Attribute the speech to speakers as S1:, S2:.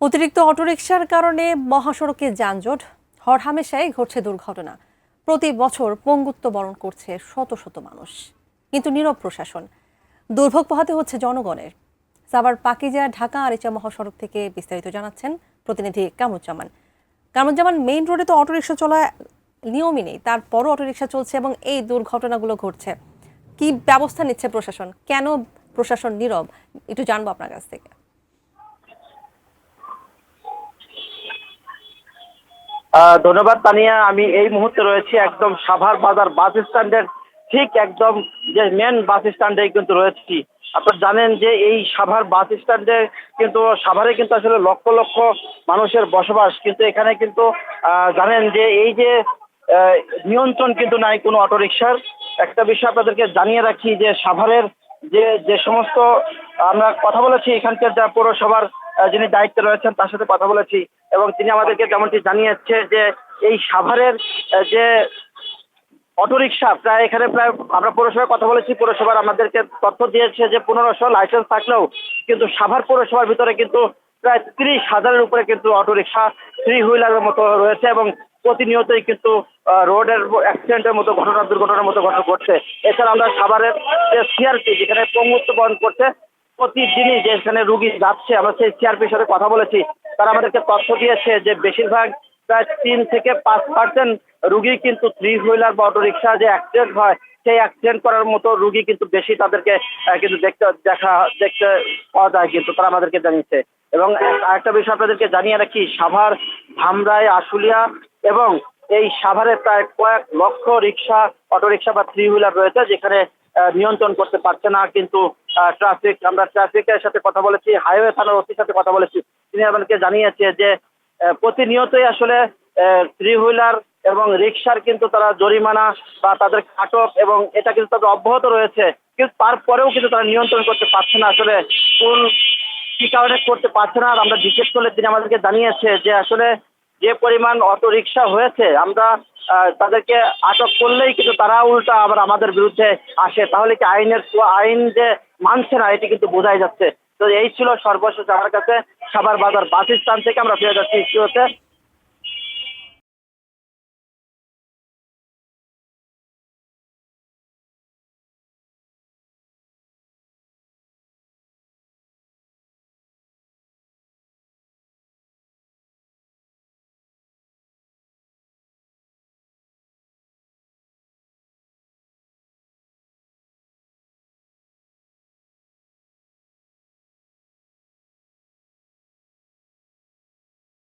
S1: অতিরিক্ত অটোরিকশার কারণে মহাসড়কে যানজট, হরহামেশাই ঘটছে দুর্ঘটনা। প্রতি বছর পঙ্গুত্ব বরণ করছে শত শত মানুষ, কিন্তু নীরব প্রশাসন। দুর্ভোগ পোহাতে হচ্ছে জনগণের। সাভার পাকিজা ঢাকা আরিচা মহাসড়ক থেকে বিস্তারিত জানাচ্ছেন প্রতিনিধি কামরুজ্জামান। কামরুজ্জামান, মেইন রোডে তো অটোরিকশা চলা নিয়মই নেই, তারপরও অটোরিকশা চলছে এবং এই দুর্ঘটনাগুলো ঘটছে। কি ব্যবস্থা নিচ্ছে প্রশাসন? কেন প্রশাসন নীরব? একটু জানবো আপনার কাছ থেকে।
S2: ধন্যবাদ তানিয়া। আমি এই মুহূর্তে রয়েছি একদম সাভার বাজার বাস স্ট্যান্ডের ঠিক একদম যে মেন বাস স্ট্যান্ডে কিন্তু রয়েছি। আপনারা জানেন যে এই সাভার বাস স্ট্যান্ডে কিন্তু সাভারে কিন্তু আসলে লক্ষ লক্ষ মানুষের বসবাস, কিন্তু এখানে কিন্তু জানেন যে এই যে আহ, নিয়ন্ত্রণ কিন্তু নাই কোনো অটোরিকশার। একটা বিষয় আপনাদেরকে জানিয়ে রাখি যে সাভারের যে যে সমস্ত আমরা কথা বলেছি এখানকার যা পৌরসভার যিনি দায়িত্বে রয়েছেন তার সাথে কথা বলেছি, এবং তিনি আমাদেরকে যেমনটি জানিয়েছে যে এই সাভারের যে অটোরিকশা প্রায় এখানে প্রায় আমরা পৌরসভায় কথা বলেছি, পৌরসভার আমাদেরকে তথ্য দিয়েছে যে 1500 লাইসেন্স থাকলেও কিন্তু সাভার পৌরসভার ভিতরে কিন্তু প্রায় 30,000-এর উপরে কিন্তু অটোরিকশা থ্রি হুইলারের মতো রয়েছে, এবং প্রতিনিয়তই কিন্তু রোডের অ্যাক্সিডেন্টের মতো ঘটনা, দুর্ঘটনার মতো ঘটনা ঘটছে। এছাড়া আমরা সাভারের যে সিআরপি যেখানে পঙ্গুত্ব বরণ করছে, প্রতিদিনই যেখানে রুগী যাচ্ছে আমরা সেই সিআরপির সাথে কথা বলেছি। তারা আমাদেরকে তথ্য দিয়েছে যে বেশিরভাগ প্রায় 3 থেকে 5% রুগী কিন্তু থ্রি হুইলার বা অটোরিকশা যে অ্যাক্সিডেন্ট হয় সেই অ্যাক্সিডেন্ট করার মতো রুগী কিন্তু বেশি তাদেরকে কিন্তু দেখতে পাওয়া যায়, কিন্তু তারা আমাদেরকে জানিয়েছে। এবং আরেকটা বিষয় আপনাদেরকে জানিয়ে রাখি, সাভার, ধামরাই, আশুলিয়া এবং এই সাভারে প্রায় কয়েক লক্ষ রিক্সা, অটোরিকশা বা থ্রি হুইলার রয়েছে যেখানে নিয়ন্ত্রণ করতে পারছে না কিন্তু ট্রাফিক। আমরা ট্রাফিকের সাথে কথা বলেছি, হাইওয়ে থানার ওসির সাথে কথা বলেছি, তিনি আমাদেরকে জানিয়েছে যে প্রতিনিয়তই আসলে থ্রি হুইলার এবং রিক্সার কিন্তু তারা জরিমানা বা তাদের আটক এবং এটা কিন্তু তাদের অব্যাহত রয়েছে, কিন্তু তারপরেও কিন্তু তারা নিয়ন্ত্রণ করতে পারছে না আসলে কোন কি কারণে করতে পারছে না। আর আমরা জিজ্ঞেস করলে তিনি আমাদেরকে জানিয়েছে যে আসলে যে পরিমাণ অটো রিক্সা হয়েছে আমরা তাদেরকে আটক করলেই কিন্তু তারা উল্টা আবার আমাদের বিরুদ্ধে আসে, তাহলে কি আইন যে মানছে না এটি কিন্তু বোঝাই যাচ্ছে। তো এই ছিল সর্বশেষ আমার কাছে সাভার বাজার বাস স্ট্যান্ড থেকে। আমরা ফিরে যাচ্ছি স্টুডিওতে।